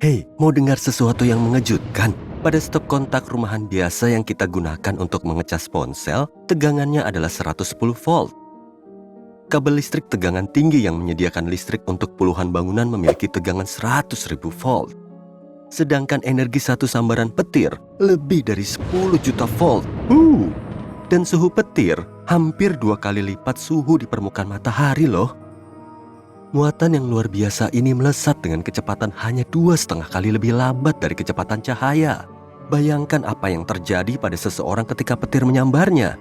Hei, mau dengar sesuatu yang mengejutkan? Pada stop kontak rumahan biasa yang kita gunakan untuk mengecas ponsel, tegangannya adalah 110 volt. Kabel listrik tegangan tinggi yang menyediakan listrik untuk puluhan bangunan memiliki tegangan 100.000 volt. Sedangkan energi satu sambaran petir lebih dari 10 juta volt. Dan suhu petir hampir 2 kali lipat suhu di permukaan matahari loh. Muatan yang luar biasa ini melesat dengan kecepatan hanya 2,5 kali lebih lambat dari kecepatan cahaya. Bayangkan apa yang terjadi pada seseorang ketika petir menyambarnya.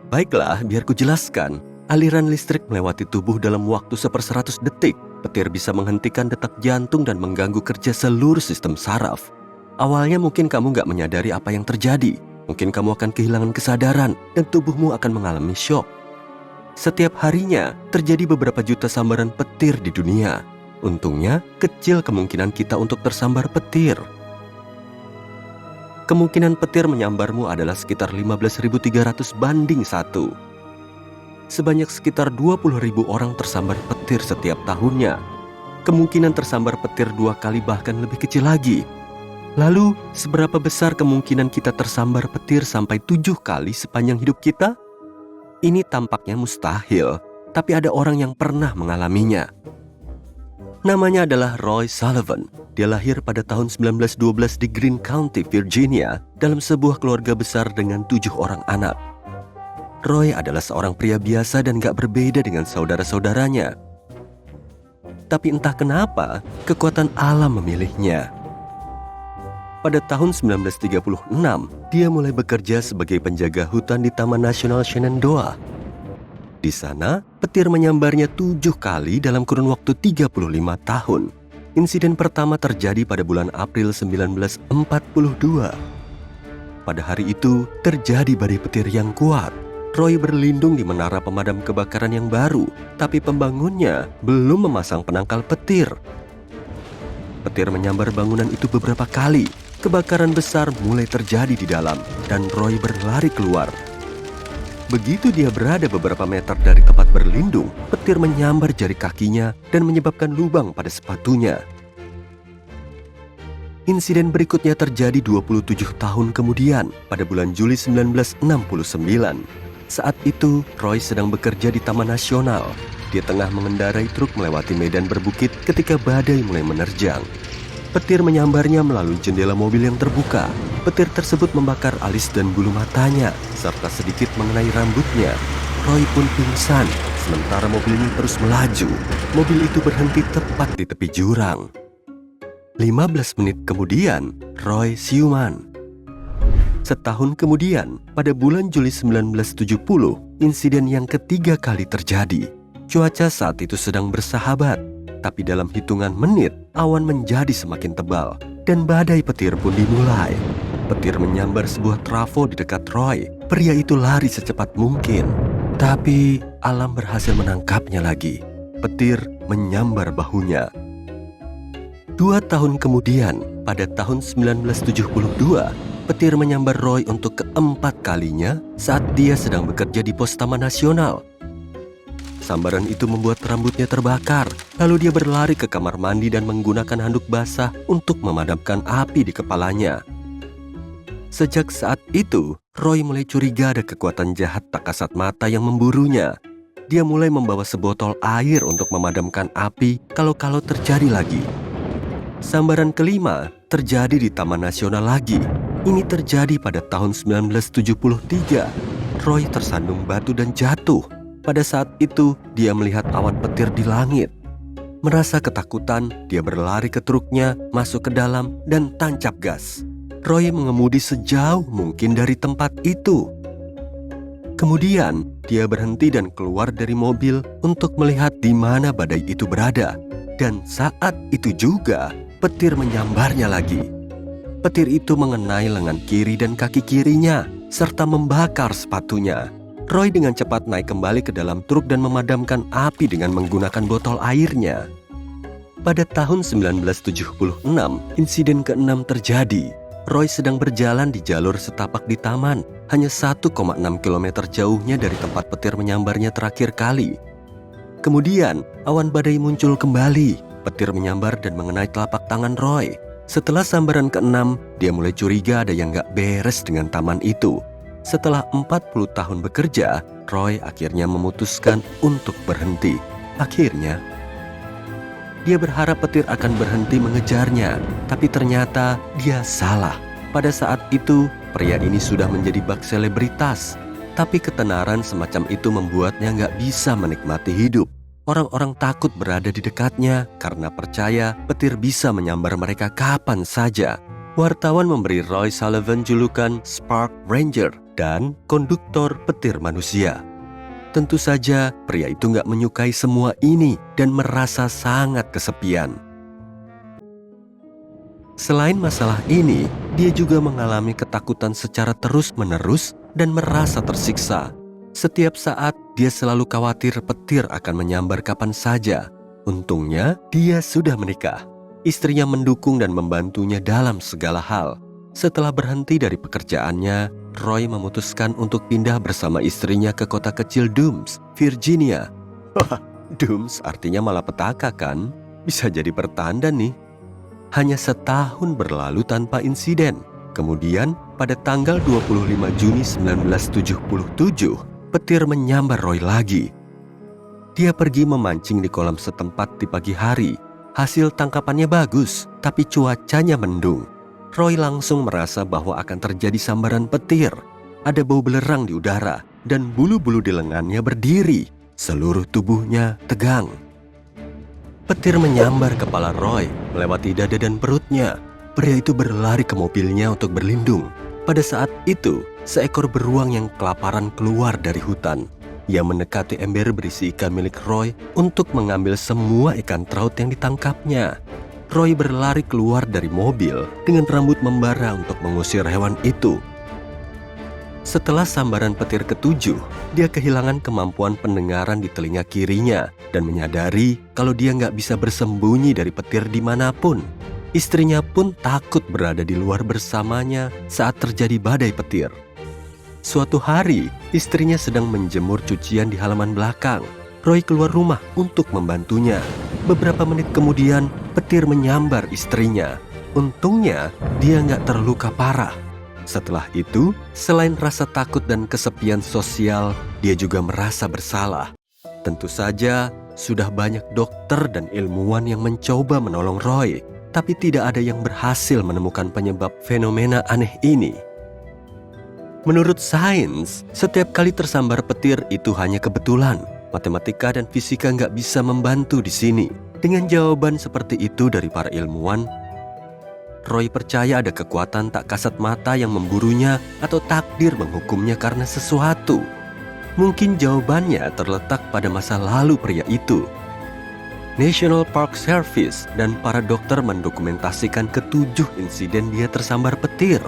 Baiklah, biar ku jelaskan. Aliran listrik melewati tubuh dalam waktu 1/100 detik. Petir bisa menghentikan detak jantung dan mengganggu kerja seluruh sistem saraf. Awalnya mungkin kamu gak menyadari apa yang terjadi. Mungkin kamu akan kehilangan kesadaran dan tubuhmu akan mengalami syok. Setiap harinya terjadi beberapa juta sambaran petir di dunia. Untungnya, kecil kemungkinan kita untuk tersambar petir. Kemungkinan petir menyambarmu adalah sekitar 15.300 banding 1. Sebanyak sekitar 20.000 orang tersambar petir setiap tahunnya. Kemungkinan tersambar petir 2 kali bahkan lebih kecil lagi. Lalu, seberapa besar kemungkinan kita tersambar petir sampai 7 kali sepanjang hidup kita? Ini tampaknya mustahil, tapi ada orang yang pernah mengalaminya. Namanya adalah Roy Sullivan. Dia lahir pada tahun 1912 di Greene County, Virginia, dalam sebuah keluarga besar dengan 7 orang anak. Roy adalah seorang pria biasa dan gak berbeda dengan saudara-saudaranya. Tapi entah kenapa, kekuatan alam memilihnya. Pada tahun 1936, dia mulai bekerja sebagai penjaga hutan di Taman Nasional Shenandoah. Di sana, petir menyambarnya 7 kali dalam kurun waktu 35 tahun. Insiden pertama terjadi pada bulan April 1942. Pada hari itu, terjadi badai petir yang kuat. Roy berlindung di menara pemadam kebakaran yang baru, tapi pembangunnya belum memasang penangkal petir. Petir menyambar bangunan itu beberapa kali. Kebakaran besar mulai terjadi di dalam, dan Roy berlari keluar. Begitu dia berada beberapa meter dari tempat berlindung, petir menyambar jari kakinya dan menyebabkan lubang pada sepatunya. Insiden berikutnya terjadi 27 tahun kemudian, pada bulan Juli 1969. Saat itu, Roy sedang bekerja di Taman Nasional. Dia tengah mengendarai truk melewati medan berbukit ketika badai mulai menerjang. Petir menyambarnya melalui jendela mobil yang terbuka. Petir tersebut membakar alis dan bulu matanya, serta sedikit mengenai rambutnya. Roy pun pingsan, sementara mobilnya terus melaju. Mobil itu berhenti tepat di tepi jurang. 15 menit kemudian, Roy siuman. Setahun kemudian, pada bulan Juli 1970, insiden yang ketiga kali terjadi. Cuaca saat itu sedang bersahabat. Tapi dalam hitungan menit, awan menjadi semakin tebal, dan badai petir pun dimulai. Petir menyambar sebuah trafo di dekat Roy. Pria itu lari secepat mungkin. Tapi alam berhasil menangkapnya lagi. Petir menyambar bahunya. 2 tahun kemudian, pada tahun 1972, petir menyambar Roy untuk keempat kalinya saat dia sedang bekerja di pos Taman Nasional. Sambaran itu membuat rambutnya terbakar. Lalu dia berlari ke kamar mandi dan menggunakan handuk basah untuk memadamkan api di kepalanya. Sejak saat itu, Roy mulai curiga ada kekuatan jahat tak kasat mata yang memburunya. Dia mulai membawa sebotol air untuk memadamkan api kalau terjadi lagi. Sambaran kelima terjadi di Taman Nasional lagi. Ini terjadi pada tahun 1973. Roy tersandung batu dan jatuh. Pada saat itu, dia melihat awan petir di langit. Merasa ketakutan, dia berlari ke truknya, masuk ke dalam, dan tancap gas. Roy mengemudi sejauh mungkin dari tempat itu. Kemudian, dia berhenti dan keluar dari mobil untuk melihat di mana badai itu berada. Dan saat itu juga, petir menyambarnya lagi. Petir itu mengenai lengan kiri dan kaki kirinya, serta membakar sepatunya. Roy dengan cepat naik kembali ke dalam truk dan memadamkan api dengan menggunakan botol airnya. Pada tahun 1976, insiden ke-6 terjadi. Roy sedang berjalan di jalur setapak di taman, hanya 1,6 km jauhnya dari tempat petir menyambarnya terakhir kali. Kemudian, awan badai muncul kembali. petir menyambar dan mengenai telapak tangan Roy. Setelah sambaran ke-6, dia mulai curiga ada yang gak beres dengan taman itu. Setelah 40 tahun bekerja, Roy akhirnya memutuskan untuk berhenti. Akhirnya, dia berharap petir akan berhenti mengejarnya, tapi ternyata dia salah. Pada saat itu, pria ini sudah menjadi bak selebritas. Tapi ketenaran semacam itu membuatnya nggak bisa menikmati hidup. Orang-orang takut berada di dekatnya karena percaya petir bisa menyambar mereka kapan saja. Wartawan memberi Roy Sullivan julukan Spark Ranger dan konduktor petir manusia. Tentu saja pria itu nggak menyukai semua ini dan merasa sangat kesepian. Selain masalah ini, dia juga mengalami ketakutan secara terus-menerus dan merasa tersiksa. Setiap saat, dia selalu khawatir petir akan menyambar kapan saja. Untungnya, dia sudah menikah. Istrinya mendukung dan membantunya dalam segala hal. Setelah berhenti dari pekerjaannya, Roy memutuskan untuk pindah bersama istrinya ke kota kecil Dooms, Virginia. Wah, Dooms artinya malapetaka kan? Bisa jadi pertanda nih. Hanya setahun berlalu tanpa insiden. Kemudian, pada tanggal 25 Juni 1977, petir menyambar Roy lagi. Dia pergi memancing di kolam setempat di pagi hari. Hasil tangkapannya bagus, tapi cuacanya mendung. Roy langsung merasa bahwa akan terjadi sambaran petir. Ada bau belerang di udara, dan bulu-bulu di lengannya berdiri. Seluruh tubuhnya tegang. Petir menyambar kepala Roy, melewati dada dan perutnya. Pria itu berlari ke mobilnya untuk berlindung. Pada saat itu, seekor beruang yang kelaparan keluar dari hutan. Ia mendekati ember berisi ikan milik Roy untuk mengambil semua ikan traut yang ditangkapnya. Roy berlari keluar dari mobil dengan rambut membara untuk mengusir hewan itu. Setelah sambaran petir ke-7, dia kehilangan kemampuan pendengaran di telinga kirinya dan menyadari kalau dia nggak bisa bersembunyi dari petir dimanapun. Istrinya pun takut berada di luar bersamanya saat terjadi badai petir. Suatu hari, istrinya sedang menjemur cucian di halaman belakang. Roy keluar rumah untuk membantunya. Beberapa menit kemudian, petir menyambar istrinya. Untungnya, dia nggak terluka parah. Setelah itu, selain rasa takut dan kesepian sosial, dia juga merasa bersalah. Tentu saja, sudah banyak dokter dan ilmuwan yang mencoba menolong Roy, tapi tidak ada yang berhasil menemukan penyebab fenomena aneh ini. Menurut sains, setiap kali tersambar petir itu hanya kebetulan. Matematika dan fisika nggak bisa membantu di sini. Dengan jawaban seperti itu dari para ilmuwan, Roy percaya ada kekuatan tak kasat mata yang memburunya atau takdir menghukumnya karena sesuatu. Mungkin jawabannya terletak pada masa lalu pria itu. National Park Service dan para dokter mendokumentasikan ke-7 insiden dia tersambar petir.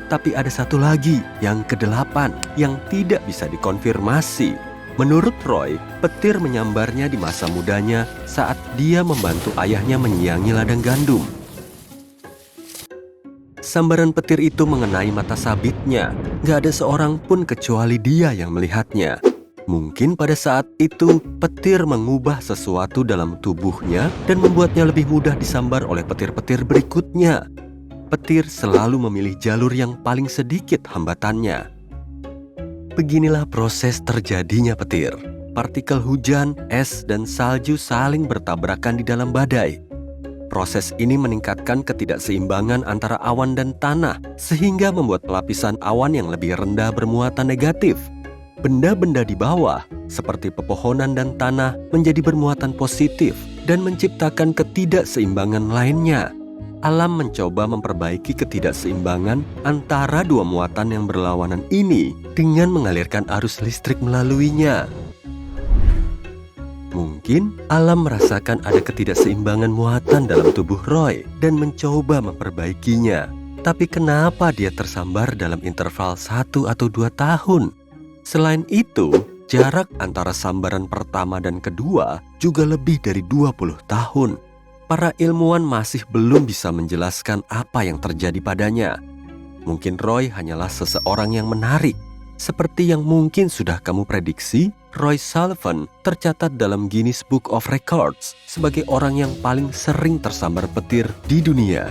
Tapi ada satu lagi, yang ke-8, yang tidak bisa dikonfirmasi. Menurut Roy, petir menyambarnya di masa mudanya saat dia membantu ayahnya menyiangi ladang gandum. Sambaran petir itu mengenai mata sabitnya. Gak ada seorang pun kecuali dia yang melihatnya. Mungkin pada saat itu, petir mengubah sesuatu dalam tubuhnya dan membuatnya lebih mudah disambar oleh petir-petir berikutnya. Petir selalu memilih jalur yang paling sedikit hambatannya. Beginilah proses terjadinya petir. Partikel hujan, es, dan salju saling bertabrakan di dalam badai. Proses ini meningkatkan ketidakseimbangan antara awan dan tanah, sehingga membuat lapisan awan yang lebih rendah bermuatan negatif. Benda-benda di bawah, seperti pepohonan dan tanah, menjadi bermuatan positif dan menciptakan ketidakseimbangan lainnya. Alam mencoba memperbaiki ketidakseimbangan antara dua muatan yang berlawanan ini dengan mengalirkan arus listrik melaluinya. Mungkin alam merasakan ada ketidakseimbangan muatan dalam tubuh Roy dan mencoba memperbaikinya. Tapi kenapa dia tersambar dalam interval 1 atau 2 tahun? Selain itu, jarak antara sambaran pertama dan kedua juga lebih dari 20 tahun. Para ilmuwan masih belum bisa menjelaskan apa yang terjadi padanya. Mungkin Roy hanyalah seseorang yang menarik. Seperti yang mungkin sudah kamu prediksi, Roy Sullivan tercatat dalam Guinness Book of Records sebagai orang yang paling sering tersambar petir di dunia.